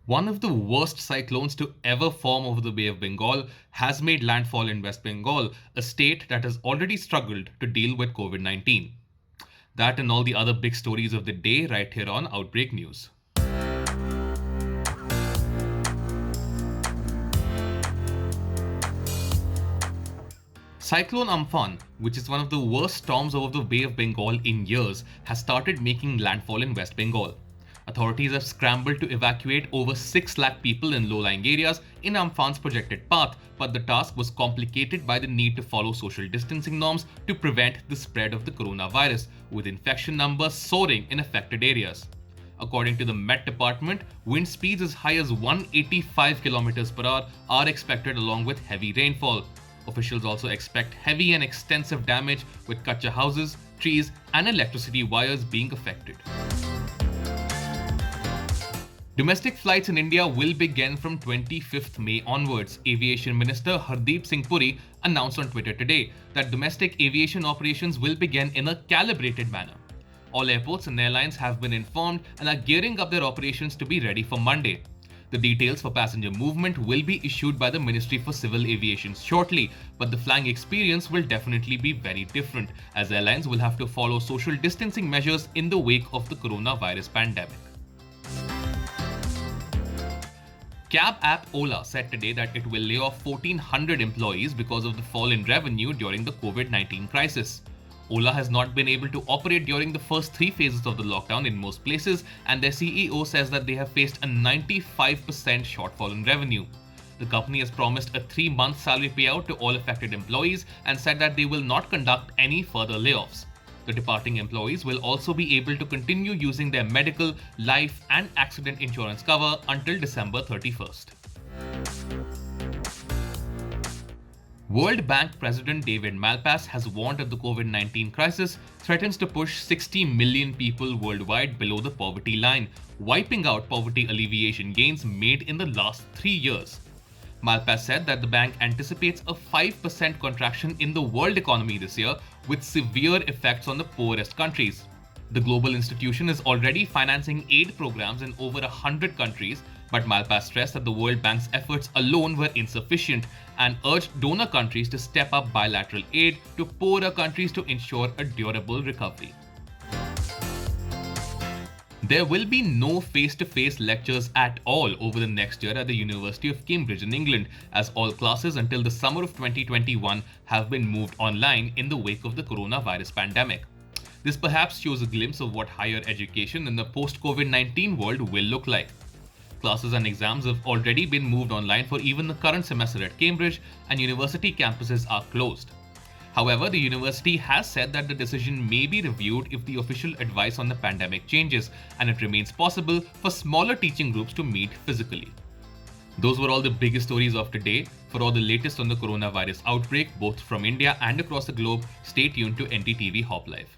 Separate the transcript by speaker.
Speaker 1: One of the worst cyclones to ever form over the Bay of Bengal has made landfall in West Bengal, a state that has already struggled to deal with COVID 19. That and all the other big stories of the day right here on Outbreak News. Cyclone Amphan, which is one of the worst storms over the Bay of Bengal in years, has started making landfall in West Bengal. Authorities have scrambled to evacuate over 6 lakh people in low-lying areas in Amphan's projected path, but the task was complicated by the need to follow social distancing norms to prevent the spread of the coronavirus, with infection numbers soaring in affected areas. According to the Met Department, wind speeds as high as 185 km per hour are expected along with heavy rainfall. Officials also expect heavy and extensive damage with kacha houses, trees, and electricity wires being affected. Domestic flights in India will begin from 25th May onwards. Aviation Minister Hardeep Singh Puri announced on Twitter today that domestic aviation operations will begin in a calibrated manner. All airports and airlines have been informed and are gearing up their operations to be ready for Monday. The details for passenger movement will be issued by the Ministry for Civil Aviation shortly, but the flying experience will definitely be very different, as airlines will have to follow social distancing measures in the wake of the coronavirus pandemic. Cab app Ola said today that it will lay off 1,400 employees because of the fall in revenue during the COVID 19 crisis. Ola has not been able to operate during the first 3 phases of the lockdown in most places, and their CEO says that they have faced a 95% shortfall in revenue. The company has promised a 3-month salary payout to all affected employees and said that they will not conduct any further layoffs. The departing employees will also be able to continue using their medical, life, and accident insurance cover until December 31st. World Bank President David Malpass has warned that the COVID 19 crisis threatens to push 60 million people worldwide below the poverty line, wiping out poverty alleviation gains made in the last 3 years. Malpass said that the bank anticipates a 5% contraction in the world economy this year, with severe effects on the poorest countries. The global institution is already financing aid programs in over 100 countries, but Malpass stressed that the World Bank's efforts alone were insufficient and urged donor countries to step up bilateral aid to poorer countries to ensure a durable recovery. There will be no face-to-face lectures at all over the next year at the University of Cambridge in England, as all classes until the summer of 2021 have been moved online in the wake of the coronavirus pandemic. This perhaps shows a glimpse of what higher education in the post-COVID-19 world will look like. Classes and exams have already been moved online for even the current semester at Cambridge, and university campuses are closed. However, the university has said that the decision may be reviewed if the official advice on the pandemic changes, and it remains possible for smaller teaching groups to meet physically. Those were all the biggest stories of today. For all the latest on the coronavirus outbreak, both from India and across the globe, stay tuned to NTTV Hop Live.